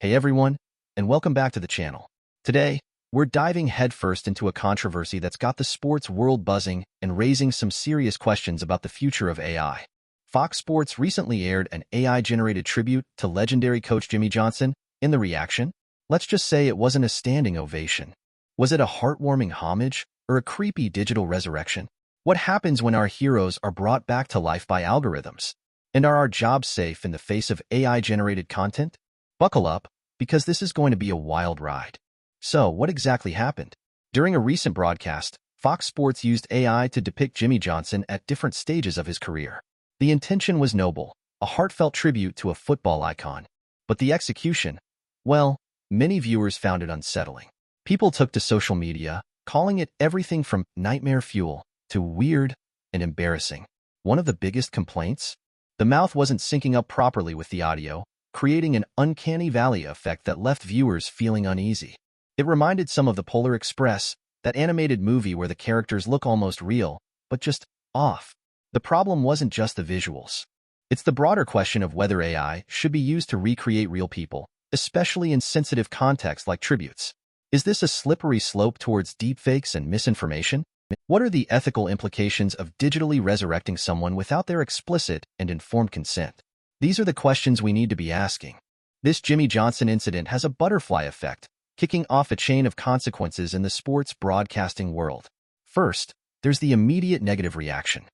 Hey everyone, and welcome back to the channel. Today, we're diving headfirst into a controversy that's got the sports world buzzing and raising some serious questions about the future of AI. Fox Sports recently aired an AI-generated tribute to legendary coach Jimmy Johnson. In the reaction, let's just say it wasn't a standing ovation. Was it a heartwarming homage or a creepy digital resurrection? What happens when our heroes are brought back to life by algorithms? And are our jobs safe in the face of AI-generated content? Buckle up, because this is going to be a wild ride. So, what exactly happened? During a recent broadcast, Fox Sports used AI to depict Jimmy Johnson at different stages of his career. The intention was noble, a heartfelt tribute to a football icon. But the execution, well, many viewers found it unsettling. People took to social media, calling it everything from nightmare fuel to weird and embarrassing. One of the biggest complaints? The mouth wasn't syncing up properly with the audio, creating an uncanny valley effect that left viewers feeling uneasy. It reminded some of the Polar Express, that animated movie where the characters look almost real, but just off. The problem wasn't just the visuals. It's the broader question of whether AI should be used to recreate real people, especially in sensitive contexts like tributes. Is this a slippery slope towards deepfakes and misinformation? What are the ethical implications of digitally resurrecting someone without their explicit and informed consent? These are the questions we need to be asking. This Jimmy Johnson incident has a butterfly effect, kicking off a chain of consequences in the sports broadcasting world. First, there's the immediate negative reaction.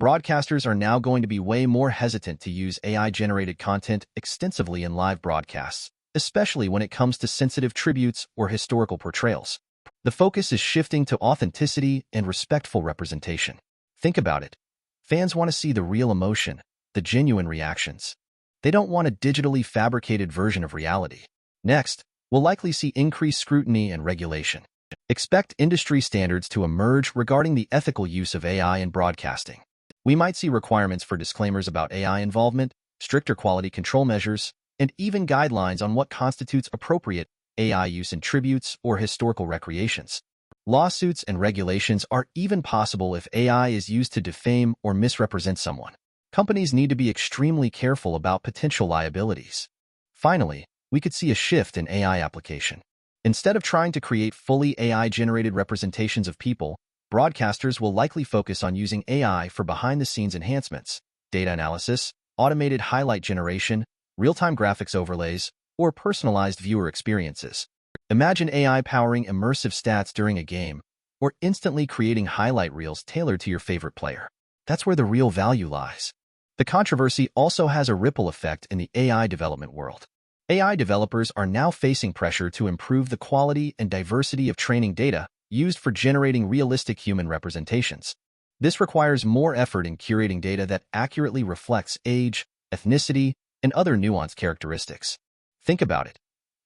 Broadcasters are now going to be way more hesitant to use AI-generated content extensively in live broadcasts, especially when it comes to sensitive tributes or historical portrayals. The focus is shifting to authenticity and respectful representation. Think about it. Fans want to see the real emotion, the genuine reactions. They don't want a digitally fabricated version of reality. Next, we'll likely see increased scrutiny and regulation. Expect industry standards to emerge regarding the ethical use of AI in broadcasting. We might see requirements for disclaimers about AI involvement, stricter quality control measures, and even guidelines on what constitutes appropriate AI use in tributes or historical recreations. Lawsuits and regulations are even possible if AI is used to defame or misrepresent someone. Companies need to be extremely careful about potential liabilities. Finally, we could see a shift in AI application. Instead of trying to create fully AI-generated representations of people, broadcasters will likely focus on using AI for behind-the-scenes enhancements, data analysis, automated highlight generation, real-time graphics overlays, or personalized viewer experiences. Imagine AI powering immersive stats during a game, or instantly creating highlight reels tailored to your favorite player. That's where the real value lies. The controversy also has a ripple effect in the AI development world. AI developers are now facing pressure to improve the quality and diversity of training data used for generating realistic human representations. This requires more effort in curating data that accurately reflects age, ethnicity, and other nuanced characteristics. Think about it.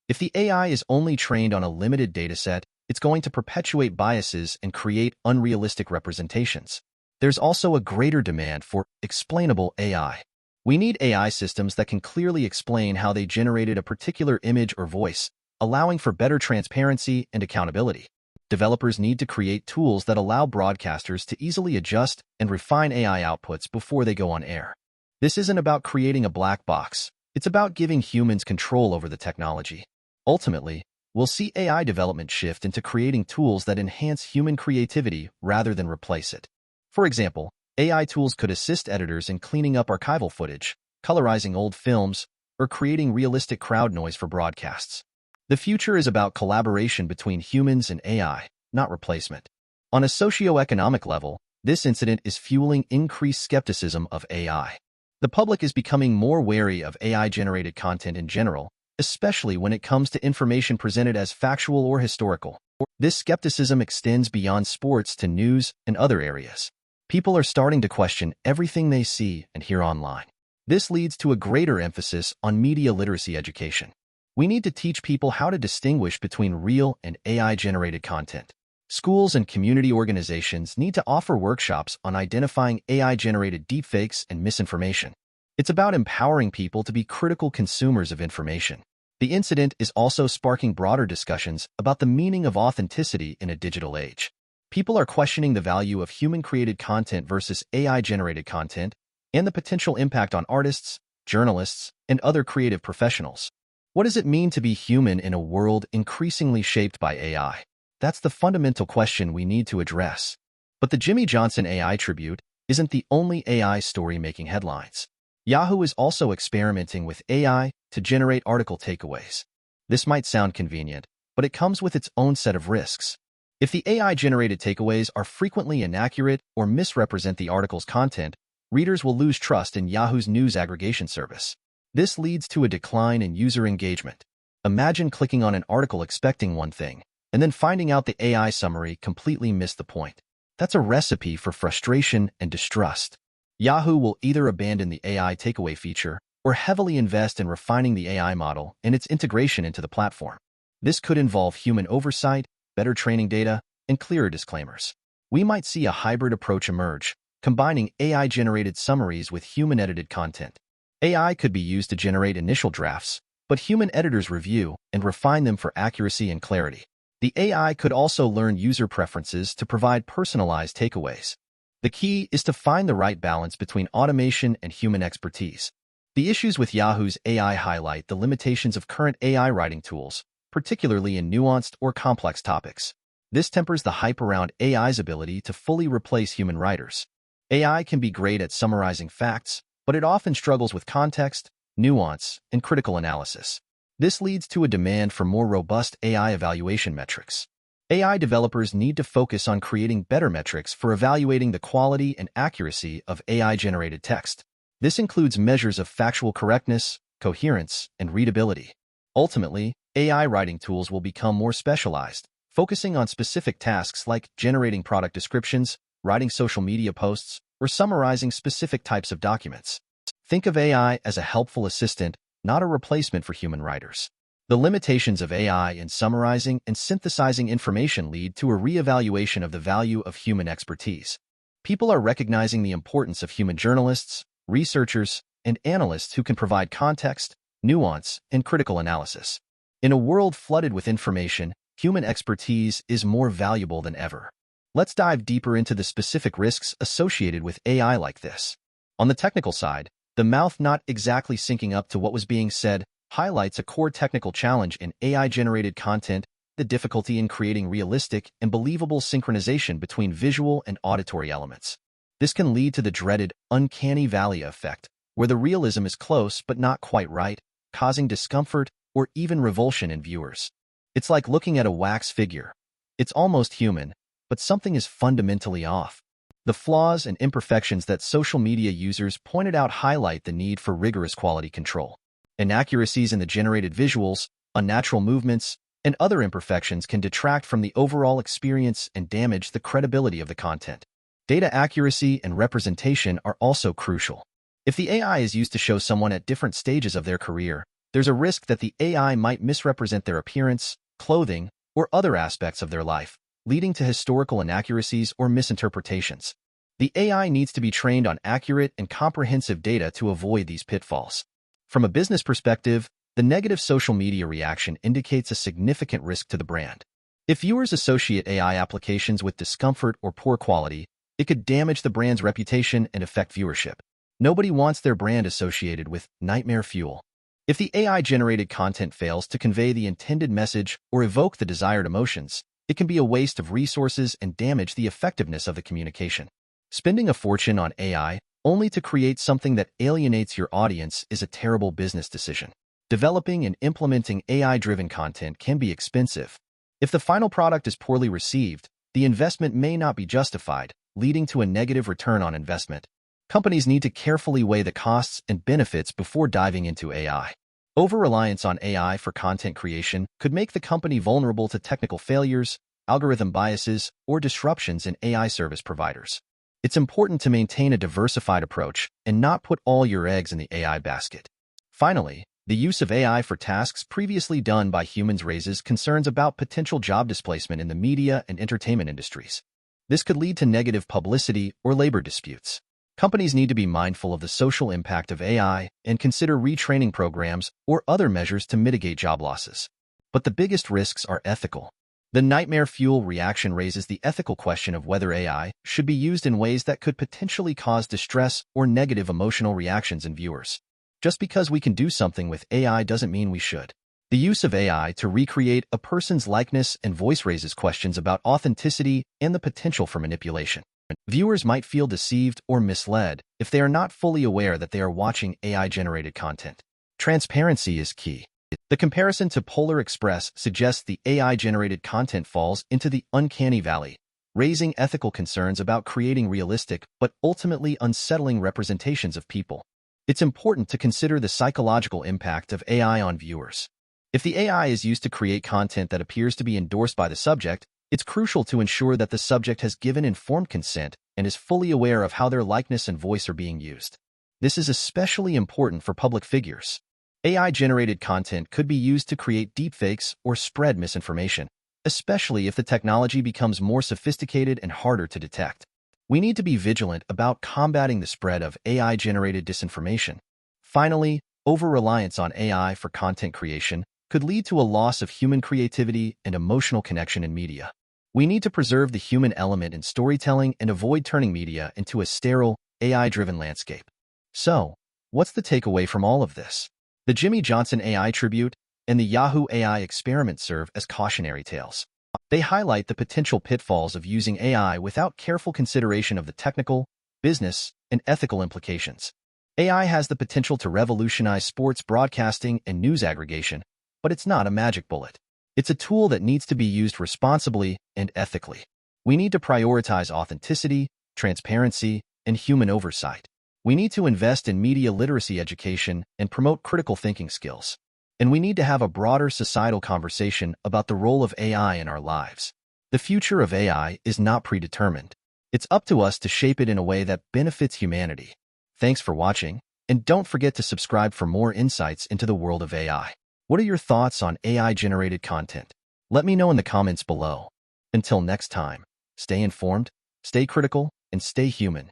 If the AI is only trained on a limited dataset, it's going to perpetuate biases and create unrealistic representations. There's also a greater demand for explainable AI. We need AI systems that can clearly explain how they generated a particular image or voice, allowing for better transparency and accountability. Developers need to create tools that allow broadcasters to easily adjust and refine AI outputs before they go on air. This isn't about creating a black box. It's about giving humans control over the technology. Ultimately, we'll see AI development shift into creating tools that enhance human creativity rather than replace it. For example, AI tools could assist editors in cleaning up archival footage, colorizing old films, or creating realistic crowd noise for broadcasts. The future is about collaboration between humans and AI, not replacement. On a socioeconomic level, this incident is fueling increased skepticism of AI. The public is becoming more wary of AI-generated content in general, especially when it comes to information presented as factual or historical. This skepticism extends beyond sports to news and other areas. People are starting to question everything they see and hear online. This leads to a greater emphasis on media literacy education. We need to teach people how to distinguish between real and AI-generated content. Schools and community organizations need to offer workshops on identifying AI-generated deepfakes and misinformation. It's about empowering people to be critical consumers of information. The incident is also sparking broader discussions about the meaning of authenticity in a digital age. People are questioning the value of human-created content versus AI-generated content and the potential impact on artists, journalists, and other creative professionals. What does it mean to be human in a world increasingly shaped by AI? That's the fundamental question we need to address. But the Jimmy Johnson AI tribute isn't the only AI story making headlines. Yahoo is also experimenting with AI to generate article takeaways. This might sound convenient, but it comes with its own set of risks. If the AI-generated takeaways are frequently inaccurate or misrepresent the article's content, readers will lose trust in Yahoo's news aggregation service. This leads to a decline in user engagement. Imagine clicking on an article expecting one thing, and then finding out the AI summary completely missed the point. That's a recipe for frustration and distrust. Yahoo will either abandon the AI takeaway feature or heavily invest in refining the AI model and its integration into the platform. This could involve human oversight, better training data, and clearer disclaimers. We might see a hybrid approach emerge, combining AI-generated summaries with human-edited content. AI could be used to generate initial drafts, but human editors review and refine them for accuracy and clarity. The AI could also learn user preferences to provide personalized takeaways. The key is to find the right balance between automation and human expertise. The issues with Yahoo's AI highlight the limitations of current AI writing tools, particularly in nuanced or complex topics. This tempers the hype around AI's ability to fully replace human writers. AI can be great at summarizing facts, but it often struggles with context, nuance, and critical analysis. This leads to a demand for more robust AI evaluation metrics. AI developers need to focus on creating better metrics for evaluating the quality and accuracy of AI-generated text. This includes measures of factual correctness, coherence, and readability. Ultimately, AI writing tools will become more specialized, focusing on specific tasks like generating product descriptions, writing social media posts, or summarizing specific types of documents. Think of AI as a helpful assistant, not a replacement for human writers. The limitations of AI in summarizing and synthesizing information lead to a reevaluation of the value of human expertise. People are recognizing the importance of human journalists, researchers, and analysts who can provide context, nuance, and critical analysis. In a world flooded with information, human expertise is more valuable than ever. Let's dive deeper into the specific risks associated with AI like this. On the technical side, the mouth not exactly syncing up to what was being said highlights a core technical challenge in AI-generated content: the difficulty in creating realistic and believable synchronization between visual and auditory elements. This can lead to the dreaded uncanny valley effect, where the realism is close but not quite right, causing discomfort or even revulsion in viewers. It's like looking at a wax figure. It's almost human, but something is fundamentally off. The flaws and imperfections that social media users pointed out highlight the need for rigorous quality control. Inaccuracies in the generated visuals, unnatural movements, and other imperfections can detract from the overall experience and damage the credibility of the content. Data accuracy and representation are also crucial. If the AI is used to show someone at different stages of their career, there's a risk that the AI might misrepresent their appearance, clothing, or other aspects of their life, leading to historical inaccuracies or misinterpretations. The AI needs to be trained on accurate and comprehensive data to avoid these pitfalls. From a business perspective, the negative social media reaction indicates a significant risk to the brand. If viewers associate AI applications with discomfort or poor quality, it could damage the brand's reputation and affect viewership. Nobody wants their brand associated with nightmare fuel. If the AI-generated content fails to convey the intended message or evoke the desired emotions, it can be a waste of resources and damage the effectiveness of the communication. Spending a fortune on AI only to create something that alienates your audience is a terrible business decision. Developing and implementing AI-driven content can be expensive. If the final product is poorly received, the investment may not be justified, leading to a negative return on investment. Companies need to carefully weigh the costs and benefits before diving into AI. Over-reliance on AI for content creation could make the company vulnerable to technical failures, algorithm biases, or disruptions in AI service providers. It's important to maintain a diversified approach and not put all your eggs in the AI basket. Finally, the use of AI for tasks previously done by humans raises concerns about potential job displacement in the media and entertainment industries. This could lead to negative publicity or labor disputes. Companies need to be mindful of the social impact of AI and consider retraining programs or other measures to mitigate job losses. But the biggest risks are ethical. The nightmare fuel reaction raises the ethical question of whether AI should be used in ways that could potentially cause distress or negative emotional reactions in viewers. Just because we can do something with AI doesn't mean we should. The use of AI to recreate a person's likeness and voice raises questions about authenticity and the potential for manipulation. Viewers might feel deceived or misled if they are not fully aware that they are watching AI-generated content. Transparency is key. The comparison to Polar Express suggests the AI-generated content falls into the uncanny valley, raising ethical concerns about creating realistic but ultimately unsettling representations of people. It's important to consider the psychological impact of AI on viewers. If the AI is used to create content that appears to be endorsed by the subject, it's crucial to ensure that the subject has given informed consent and is fully aware of how their likeness and voice are being used. This is especially important for public figures. AI-generated content could be used to create deepfakes or spread misinformation, especially if the technology becomes more sophisticated and harder to detect. We need to be vigilant about combating the spread of AI-generated disinformation. Finally, over-reliance on AI for content creation could lead to a loss of human creativity and emotional connection in media. We need to preserve the human element in storytelling and avoid turning media into a sterile, AI-driven landscape. So, what's the takeaway from all of this? The Jimmy Johnson AI tribute and the Yahoo AI experiment serve as cautionary tales. They highlight the potential pitfalls of using AI without careful consideration of the technical, business, and ethical implications. AI has the potential to revolutionize sports broadcasting and news aggregation, but it's not a magic bullet. It's a tool that needs to be used responsibly and ethically. We need to prioritize authenticity, transparency, and human oversight. We need to invest in media literacy education and promote critical thinking skills. And we need to have a broader societal conversation about the role of AI in our lives. The future of AI is not predetermined. It's up to us to shape it in a way that benefits humanity. Thanks for watching, and don't forget to subscribe for more insights into the world of AI. What are your thoughts on AI-generated content? Let me know in the comments below. Until next time, stay informed, stay critical, and stay human.